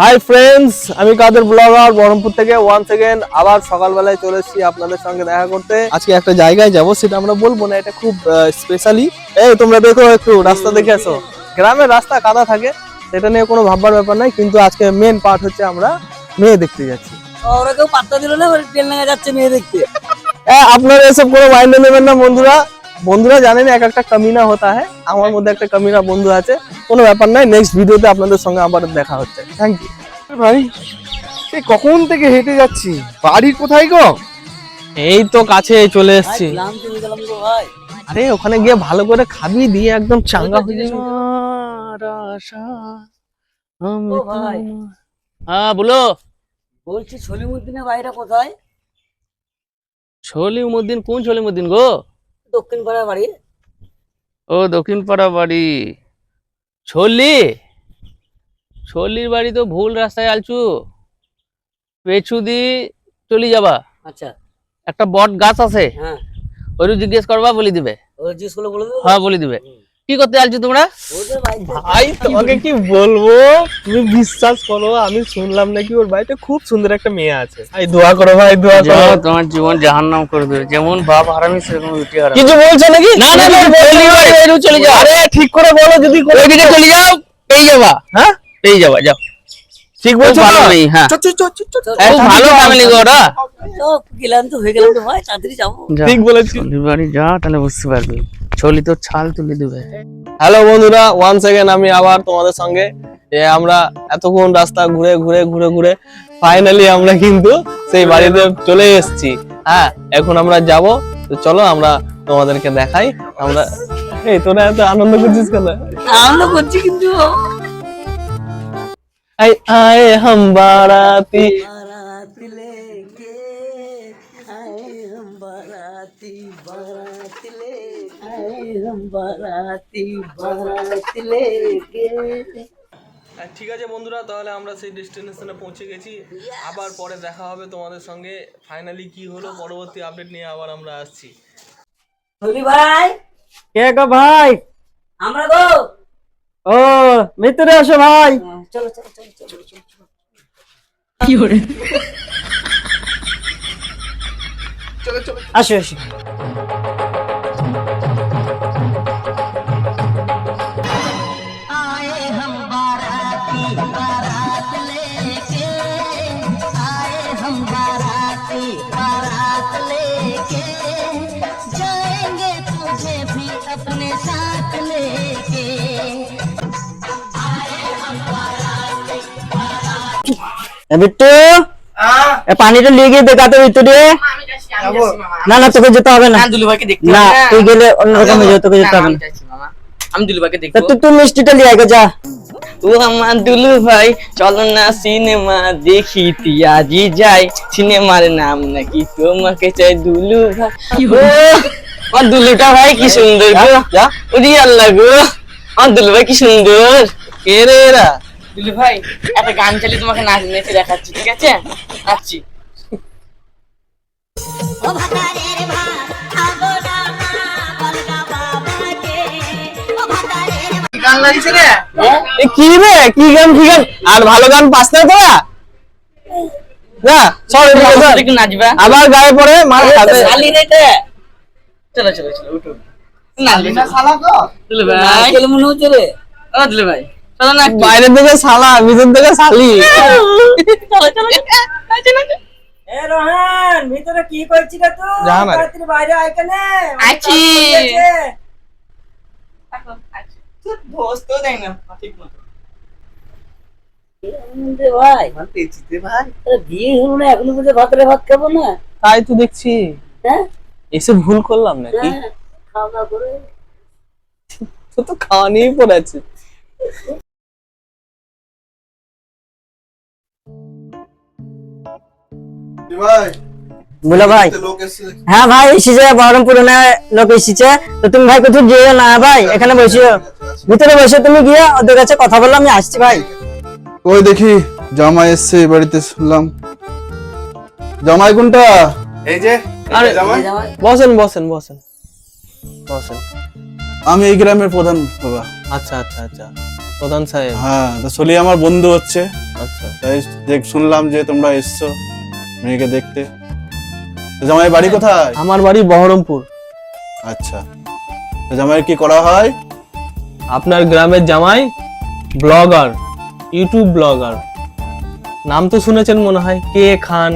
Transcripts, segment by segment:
Hi friends, আমি কাদের blogger Baharampur থেকে one second আবার সকালবেলায় চলে এসেছি আপনাদের সঙ্গে দেখা করতে। আজকে একটা জায়গায় যাব, সেটা আমরা বলবো না, এটা খুব স্পেশালি। এই তোমরা দেখো, একটু রাস্তা দেখে আসো। গ্রামের রাস্তা কাদা থাকে, সেটা নিয়ে কোনো ভাববার ব্যাপার নাই, কিন্তু আজকে মেন পার্ট হচ্ছে আমরা মেয়ে দেখতে যাচ্ছি। ওরা কেউ পাত্তা দিল না, ট্রেন লেগে যাচ্ছে মেয়ে দেখতে। আপনারা এসব কোনো মাইন্ডে নেবেন না বন্ধুরা। বন্ধুরা জানেন এক একটা কামিনা হতা হয়, আমার মধ্যে একটা কামিনা বন্ধু আছে, কোনো ব্যাপার নাই। নেক্সট ভিডিওতে আপনাদের সঙ্গে আবার দেখা হচ্ছে। থ্যাংক ইউ ভাই। এই কখন থেকে হেঁটে যাচ্ছি, বাড়ি কোথায় গো? এই তো কাছে চলে এসেছি। গ্রাম থেকে গেলাম গো ভাই। আরে ওখানে গিয়ে ভালো করে খাবি, দিয়ে একদম চাঙ্গা হয়ে যাবে। ও ভাই, হ্যাঁ বলো। বলছি সলিমুদ্দিনের বাড়িটা কোথায়? সলিমুদ্দিন? কোন সলিমুদ্দিন গো? দক্ষিণ পাড়ার বাড়ি। ও দক্ষিণ পাড়া বাড়ি। ছল্লির বাড়ি তো ভুল রাস্তায় আলছু। পেছু দি চলে যাবা, আচ্ছা, একটা বট গাছ আছে, হ্যাঁ, ওই জিজ্ঞেস করবা, বলে দিবে। ওরা জিজ্ঞেস করলে বলে দেবো। হ্যাঁ বলে দিবে। কি করতে আলছো তোমরা? ওদের বাড়িতে ভাই তোমাকে কি বলবো, তুমি বিশ্বাস করো, আমি শুনলাম নাকি ওর বাড়িতে খুব সুন্দর একটা মেয়ে আছে। ভাই দোয়া করো, ভাই দোয়া করো। তোমার জীবন জাহান্নাম করে দেবে, যেমন বাপ হারামি সেরকম রুটি হারামি। কিছু বলছো নাকি? না না না, চলে যাও। আরে ঠিক করে বলো, যদি ওইদিকে চলে যাও, পেয়ে যাবা। হ্যাঁ পেয়ে যাবা, যাও। ঠিক বলছো ভালো তো? মেয়ে, হ্যাঁ। এই খুব ভালো ফ্যামিলি গো ওরা। সব গেলাম তো, হয়ে গেলাম তো ভাই, তাড়াতাড়ি যাবো। যা, ঠিক বলেছি। শ্বশুর বাড়ি যা, তাহলে বুঝতে পারবি। চলি তোর ছাল তুলে দেবে। হ্যালো বন্ধুরা, ওয়ান সেকেন্ড আমি আবার তোমাদের সঙ্গে। আমরা এতক্ষণ রাস্তা ঘুরে ঘুরে ঘুরে ঘুরে ফাইনালি আমরা কিন্তু সেই বাড়িতে চলে এসেছি। হ্যাঁ, এখন আমরা যাব, তো চলো আমরা তোমাদেরকে দেখাই। আমরা এই তোরা এত আনন্দ করছিস কেন? আনন্দ করছি কিন্তু। আয় আয় হাম বারাতি। बाराती लेके आए हम, बाराती बाराती लेके आए हम, बाराती लेके। ঠিক আছে বন্ধুরা, তাহলে আমরা সেই ডেস্টিনেশনে পৌঁছে গেছি। আবার পরে দেখা হবে তোমাদের সঙ্গে। ফাইনালি কি হলো, পরবর্তী আপডেট নিয়ে আবার আমরা আসছি। সলি ভাই, কে গো ভাই? আমরা গো। ও ভিতরে আসো ভাই। চলো চলো চলো চলো চলো চলো। আসো আসো। বিট্টু, পানিটা নিয়ে গিয়ে দেখাতে ভিতরে। না না, তোকে যেতে হবে না। দুলু ভাইকে দেখতে না, তুই গেলে অন্যরকম হয়ে যাবে, তোকে যেতে হবে না। আমি দুলু ভাইকে তা দেখবো। তুই মিষ্টিটা নিয়ে আগে যা। ও আমার দুলু ভাই, চলো না সিনেমা দেখি, তিয়াজি যাই। সিনেমার নাম নাকি তোমাকে চাই দুলু ভাই। ও আমার দুলুটা ভাই কি সুন্দর গো। ওরে আল্লাহ গো, আমার দুলু ভাই কি সুন্দর। কে রে এরা? দুলু ভাই, একটা গান চালিয়ে তোমাকে নাচ নেচে দেখাচ্ছি, ঠিক আছে? নাচছি। গান লাগিয়েছে রে। এ কি রে, কি গান কি গান? আর ভালো গান পাস না তোরা? না সরি, একটু নাচবা। আবার গায়ে পড়ে মার খাবে। শালি রে তে। চলো চলো চলো, উঠো। নাচবে শালা গো। দুলু ভাই, নারকেল মনে হচ্ছে রে। ও দুলু ভাই, চলো না। বাইরের দিকে শালা, ভিতর দিকে শালি। চলো চলো, নাচো নাচো। এ রোহান, ভিতরে কি করছিস রে তুই? যা না রে। তাড়াতাড়ি বাইরে আয় কেনে। আছি। দোস্ত দেখ না ঠিক মতো। ভাই বিয়ে হলো না এখনো পর্যন্ত ভাতরে ভাত খাবো না? তাই তো দেখছি, হ্যাঁ এসে ভুল করলাম নাকি? হ্যাঁ, খাওয়া দাওয়া করে। তো তো খাওয়া নিয়েই পড়ে আছে। বলো ভাই। হ্যাঁ ভাই এসেছে, বহরমপুরে না লোক এসেছে। তো তুমি ভাই কোথাও যেও না ভাই, এখানে বসে ভিতরে বসে তুমি গিয়ে ওদের কাছে কথা বললো, আমি আসছি ভাই। ওই দেখি জামাই এসছে এই বাড়িতে, শুনলাম। জামাই কোনটা? এই যে আরে এই জামাই। বসেন বসেন বসেন বসেন। আমি এই গ্রামের প্রধান বাবা। আচ্ছা আচ্ছা আচ্ছা, প্রধান সাহেব। হ্যাঁ, তো চলি আমার বন্ধু হচ্ছে। আচ্ছা তাই শুনলাম যে তোমরা এসছো মেয়েকে দেখতে। তো জামাই বাড়ি কোথায়? আমার বাড়ি বহরমপুর। আচ্ছা, তো জামাইয়ের কি করা হয়? আপনার গ্রামের জামাই ব্লগার, ইউটিউব ব্লগার। নাম তো শুনেছেন মনে হয়, কে খান।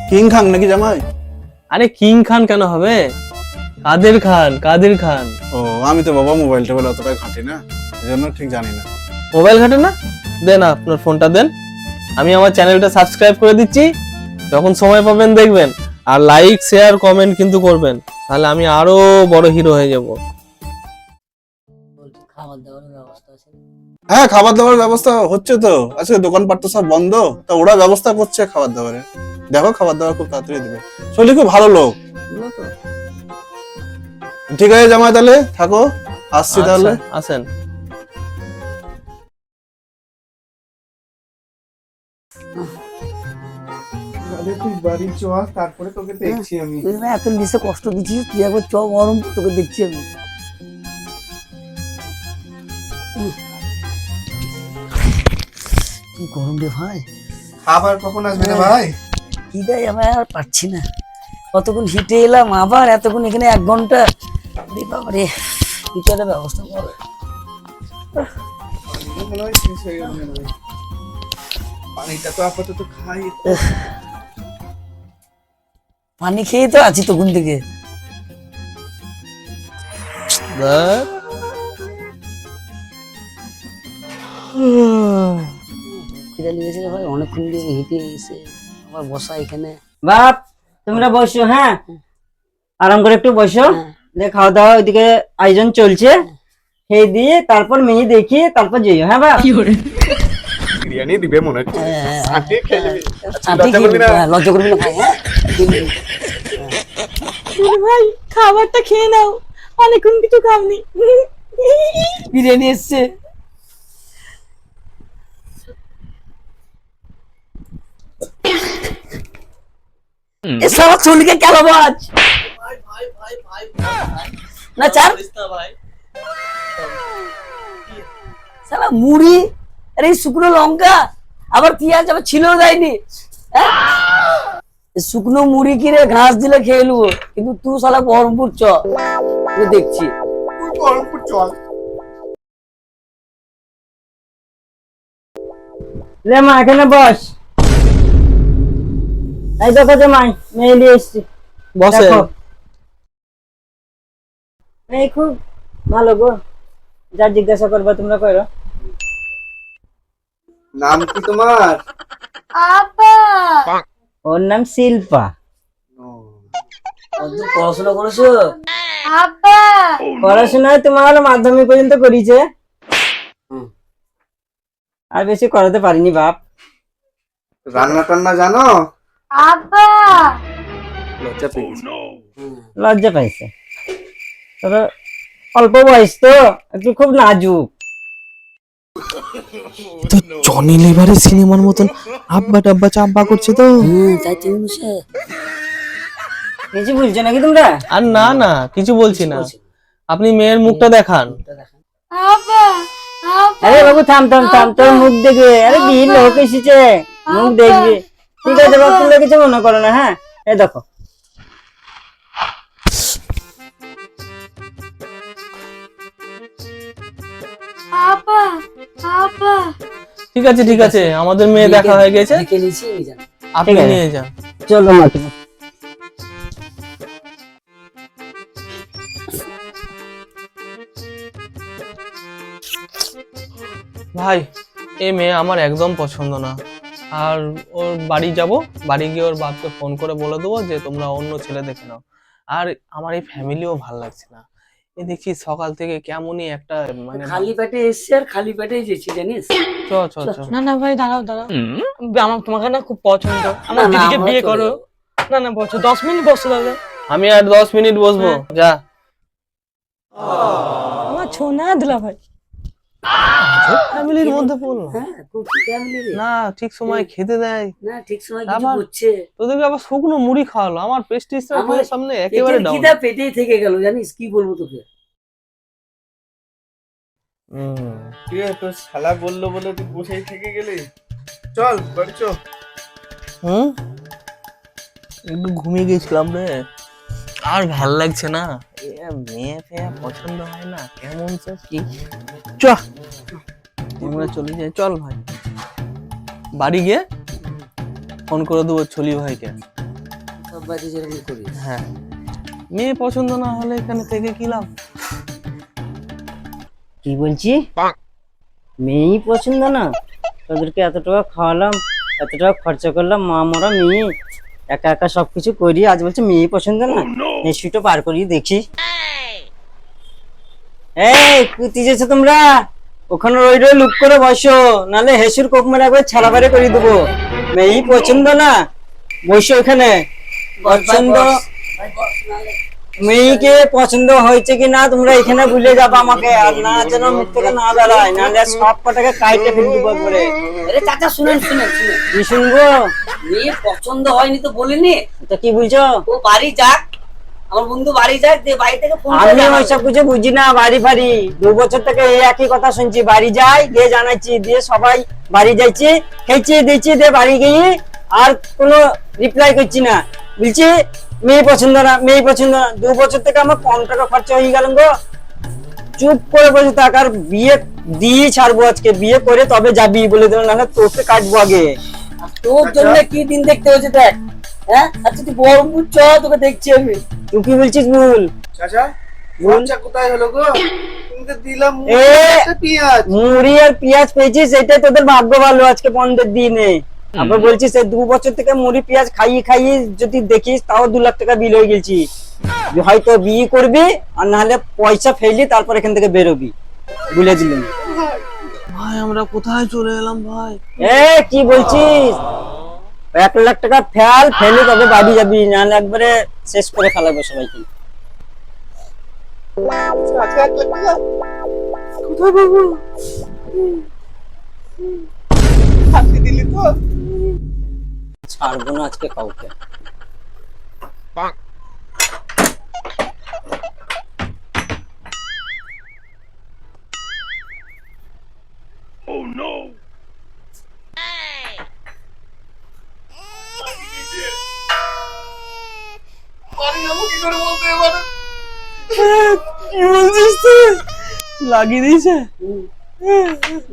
কিং খান নাকি জামাই? আরে কিং খান কেন হবে, কাদের খান, কাদের খান। ও, আমি তো বাবা মোবাইল টোবাইল অতটা ঘাঁটি না, এজন্য ঠিক জানি না। মোবাইল ঘাটে না? দেন আপনার ফোনটা দেন, আমি আমার চ্যানেলটা সাবস্ক্রাইব করে দিচ্ছি। যখন সময় পাবেন দেখবেন, আর লাইক শেয়ার কমেন্ট কিন্তু করবেন, তাহলে আমি আরো বড় হিরো হয়ে যাব। খাবার দাবারের ব্যবস্থা আছে? হ্যাঁ, খাবার দাবার ব্যবস্থা হচ্ছে তো, আজকে দোকানপাট তো সব বন্ধ, তা ওরা ব্যবস্থা করছে খাবার দাবারের। দেখো খাবার দাবার খুব তাড়াতাড়ি দেবে। শৈলী খুব ভালো লোক, বুঝলো তো? ঠিক আছে জামাই তাহলে থাকো, আসছি তাহলে। আচ্ছা, আসেন। তুই বাড়ি চ, তারপরে তোকে দেখছি আমি। তুই না এত লিসে কষ্ট দিচ্ছিস, তুই একবার চ বহরমপুর, তোকে দেখছি আমি। কি গরম রে ভাই, খাবার কখন আসবে রে ভাই? কি দেয় আমি আর পারছি না। কতক্ষণ হিটে এলাম, আবার এতক্ষণ এখানে 1 ঘন্টা। রে বাবারে, হিটারের ব্যবস্থা করো। মনে হয় শেষ হয়ে গেল মনে হয়। পানিটা তো আপাতত খাই। পানি খেয়ে তো আছি তখন থেকে। দেখ, খিদে লেগেছে রে ভাই, অনেকক্ষণ দিয়ে হেঁটে এসে আবার বসা এখানে। বাপ তোমরা বসো, হ্যাঁ আরাম করে একটু বসো। যে খাওয়া দাওয়া ওইদিকে আয়োজন চলছে, খেয়ে দিয়ে তারপর মেয়ে দেখি, তারপর যেও। হ্যাঁ বাপ। বিরিয়ানি দিবে মনে হচ্ছে। আন্টি খেয়ে যাবি? লজ্জা করবি না, লজ্জা করবি না ভাই। হ্যাঁ ভাই খাবারটা খেয়ে নাও, অনেকক্ষণ কিছু খাওনি। বিরিয়ানি এসছে। এসব চুলকে কেন বাজ না চার সালা মুড়ি, আরে শুকনো লঙ্কা, আবার পেঁয়াজ আবার ছিলেও দেয়নি। হ্যাঁ? শুকনো মুড়ি কিনে ঘাস দিলে খেয়ে নেবো, কিন্তু তুই শালা বহরমপুর চ, তুই দেখছি। বহরমপুর চল। লে মা এখানে বস। এই দেখো জামাই, মেয়ে নিয়ে এসছি। বসে। দেখো এই খুব ভালো গো, যা জিজ্ঞাসা করবা তোমরা করো। নাম কি তোমার? ওর নাম শিল্পা। পড়াশোনা করেছো? পড়াশোনায় তোমার মাধ্যমিক পর্যন্ত করিছে, আর বেশি করাতে পারিনি বাপ। রান্না টান্না জানো? লজ্জা পাইছে, তবে অল্প বয়স তো, একটু খুব নাজুক। তো জনি লিভারের সিনেমার মতন আব্বা টাব্বা চাব্বা করছে তো। তাই তুমি বসে কিছু বলছো নাকি তোমরা? আর না না, কিছু বলছি না, আপনি মেয়ের মুখটা দেখান। আরে বাবু থাম থাম থাম, তোর মুখ দেখবে। আরে বিয়ে লোক এসেছে, মুখ দেখবে। ঠিক আছে বাবু, তোমরা কিছু মনে করো না। হ্যাঁ এই দেখো, ঠিক আছে ঠিক আছে, আমাদের মেয়ে দেখা হয়ে গেছে, দেখে নিয়েছি, এই জান। আপনি ঠিক আছে। নিয়ে যান। চলো মা তুমি। ভাই, এই মেয়ে আমার একদম পছন্দ না। আর ওর বাড়ি যাব, বাড়ি গিয়ে ওর বাপকে ফোন করে বলে দেবো যে তোমরা অন্য ছেলে দেখে নাও। আর আমার এই ফ্যামিলিও ভাল লাগছে না। এই দেখছি সকাল থেকে কেমনই একটা মানে খালি পেটে এসছে আর খালি পেটে যেছি, জানিস? চ চ চ। না না ভাই, দাঁড়াও দাঁড়াও, আমার তোমাকে না খুব পছন্দ, আমার না, দিদিকে আমরা বিয়ে চলে করো। যাবো। না না বসো, 10 মিনিট বসো দাদা। আমি আর 10 মিনিট বসবো, যা। আমার ছোনা দুলা ভাই। ফ্যামিলির মধ্যে পড়লো হ্যাঁ, খুব ফ্যামিলি রে। না, ঠিক সময় খেতে দেয়, না, ঠিক সময় কিছু আবার করছে। তোদেরকে আবার শুকনো মুড়ি খাওয়ালো। আমার প্রেস্টিজটা আমার তোদের সামনে একেবারে পেটের ডাউন। খিদা পেটেই থেকে গেল, জানিস কি বলবো তোকে। কি রে, তোর শালা বললো বলে তুই বসেই থেকে গেলি? চল বাড়ি চল। একটু ঘুমিয়ে গেছিলাম রে, আর ভাল লাগছে না। মেয়ে ফেয়ে পছন্দ হয় না, কেমন সব কি। চ আমরা চলে যাই, চল ভাই। বাড়ি গিয়ে ফোন করে দেবো ছলি ভাইকে। সব বাড়িতে যেরকম করি। হ্যাঁ, মেয়ে পছন্দ না হলে এখানে থেকে কি লাভ। কি বলছি? মেয়েই পছন্দ না? তোদেরকে এত টাকা খাওয়ালাম, এত টাকা খরচা করলাম, মা মরা মেয়ে, একা একা সবকিছু করি, আজ বলছে মেয়ে পছন্দ না? নিশ্চয়টা পার করি দেখি। এই কুতি যেছো তোমরা, ওখানে রই রই লুক করে বসো, নালে হেসুর কোপ মেরে একবার ছাড়া বাইরে করে দেবো। মেয়েই পছন্দ না, বসো ওখানে। পছন্দ মেয়েকে পছন্দ হয়েছে কি না তোমরা এখানে ভুলে যাবো আমাকে, আর না যেন মুখ থেকে না বেড়ায়, নাহলে সব কটাকে কাইটে ফেলে দেবো একবারে। আরে চাচা শুনেন শুনেন শুনেন, কি শুনবো? মেয়ে পছন্দ হয়নি তো বলিনি, এটা কি বলছো? ও বাড়ি যাক, আমার বন্ধু বাড়ি যাক, দিয়ে বাড়ি থেকে ফোন করে আমি জানাবো। ওইসব কিছু বুঝি না, বাড়ি ফাড়ি 2 বছর থেকে এই একই কথা শুনছি, বাড়ি যাই গিয়ে জানাচ্ছি, দিয়ে সবাই বাড়ি যাইছি, খেয়েছি দিচ্ছি, দিয়ে বাড়ি গিয়ে আর কোনো রিপ্লাই করছি না, বলছি মেয়ে পছন্দ না, মেয়ে পছন্দ না। 2 বছর থেকে আমার কম টাকা খরচা হয়ে গেল গো। চুপ করে বসে থাক, আর বিয়ে দিয়ে ছাড়বো আজকে, বিয়ে করে তবে যাবি বলে দিল, না তোকে কাটবো আগে। আর তোর জন্য কি দিন দেখতে হয়েছে দেখ। হ্যাঁ, আচ্ছা তুই বহরমপুর চ, তোকে দেখছি আমি। তুই কি বলছিস বল? চাচা বল। খরচা কোথায় হলো গো? তুমি তো দিলাম এ পেঁয়াজ। মুড়ি আর পেঁয়াজ পেয়েছিস, এটাই তোদের ভাগ্য ভালো আজকে বন্ধের দিনে। আবার বলছিস 2 বছর থেকে মুড়ি পেঁয়াজ খাইয়ে খাইয়ে যদি দেখিস তাও 2 লাখ টাকা বিল হয়ে গেছি। হয়তো বিয়ে করবি, আর নাহলে পয়সা ফেলি তারপর এখান থেকে বেরোবি, বলে দিলাম। ভাই আমরা কোথায় চলে এলাম ভাই? এ কি বলছিস? 1 লাখ টাকা ফেলি তবে বাড়ি যাবি, নাহলে একবারে শেষ করে ফেলাবো সবাইকে। কোথায় বাবু? হাসি দিলি তো? ছাড়বো না আজকে কাউকে। বাড়ি যাবো কি করে বলতে এবারে? কি বলছিস তুই? লাগিয়ে দিয়েছে?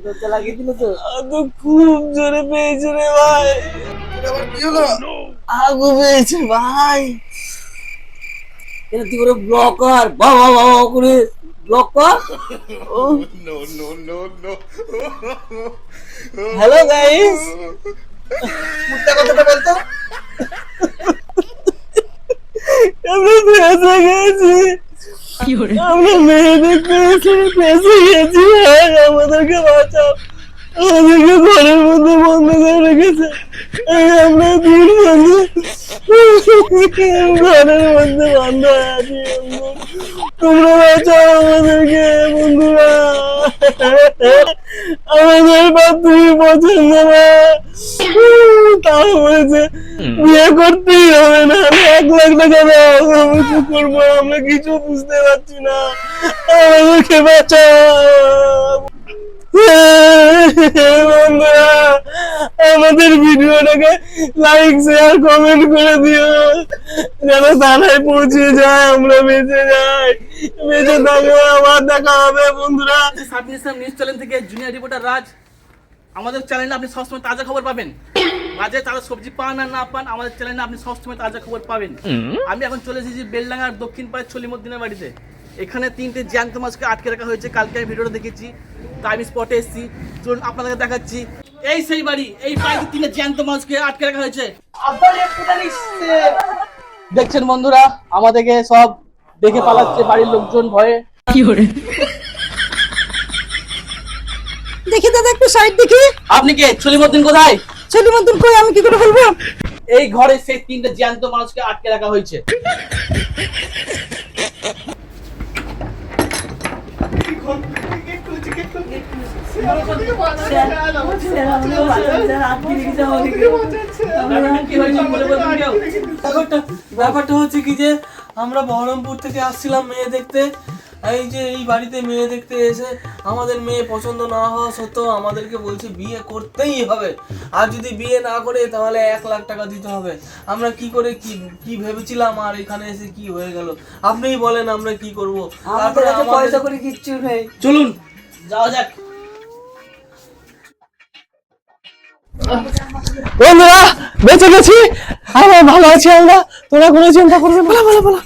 দরজা লাগিয়ে দিল তো। তো খুব জোরে পেয়েছে রে ভাই, আবার কি হলো? আগু পেয়েছে ভাই। কেন তুই করে ব্লক কর, বাবা বাবা করে ব্লক কর। No no no no. Hello guys, মুদ্রা কথাটা বলতো। আমরা ফেঁসে গেছি, আমরা মেয়ে দেখতে এসে ফেঁসে গেছি। ভাই আমাদেরকে বাঁচাও, আমাদেরকে ঘরের মধ্যে বন্ধ করে রেখেছে। আমরা 3 বছর ঘরের মধ্যে বন্ধ হয়ে আছি। তোমরা বাঁচাও আমাদেরকে বন্ধুরা, আমাদের বান্ধবী পছন্দ না। তাও বলেছে বিয়ে করতেই হবে, না 1 লাখ টাকা দাও, আমরা কি করবো, আমরা কিছু বুঝতে পারছি না, আমাদেরকে বাঁচাও। বন্ধুরা আমাদের ভিডিওটাকে লাইক শেয়ার কমেন্ট করে দিও, যেন থানায় পৌঁছে যায়, আমরা বেঁচে যাই, বেঁচে থাকবো, আবার দেখা হবে বন্ধুরা। সার্ভিস নিউজ চ্যানেল থেকে জুনিয়র রিপোর্টার রাজ। আমাদের চ্যানেলে আপনি সবসময় তাজা খবর পাবেন, বাজারে তাজা সবজি পান আর না পান, আমাদের চ্যানেলে আপনি সবসময় তাজা খবর পাবেন। আমি এখন চলে এসেছি বেলডাঙ্গার দক্ষিণ পাড়ের ছলিমুদ্দিনের বাড়িতে। এখানে 3টে জ্যান্ত মাছকে আটকে রাখা হয়েছে, কালকে আমি ভিডিওটা দেখেছি, তাই আমি স্পটে এসেছি, চলুন আপনাদেরকে দেখাচ্ছি। এই সেই বাড়ি, এই বাড়িতে 3টে জ্যান্ত মাছকে আটকে রাখা হয়েছে। দেখছেন বন্ধুরা, আমাদেরকে সব দেখে পালাচ্ছে বাড়ির লোকজন ভয়ে। দেখি দাদা একটু সাইড দেখি। আপনি কে? ছলিমুদ্দিন কোথায়? ছেলে মতন কই, আমি কি করে বলবো? এই ঘরে সেই 3টে জ্যান্ত মানুষকে আটকে রাখা হয়েছে। ব্যাপারটা হচ্ছে কি যে আমরা বহরমপুর থেকে আসছিলাম মেয়ে দেখতে, এই যে এই বাড়িতে মেয়ে দেখতে এসে আমাদের মেয়ে পছন্দ না হওয়া সত্ত্বেও আমাদেরকে বলছে বিয়ে করতেই হবে, আর যদি বিয়ে না করে তাহলে 1 লাখ টাকা দিতে হবে। আমরা কি করে কি ভেবেছিলাম আর এখানে এসে কি হয়ে গেল, আপনিই বলেন আমরা কি করব? আমাদের তারপরে কাছে পয়সা করে কিচ্ছু নেই। চলুন যাওয়া যাক। বন্ধুরা বেঁচে গেছি, আমরা ভালো আছি, আমরা, তোরা কোনো চিন্তা করবে না।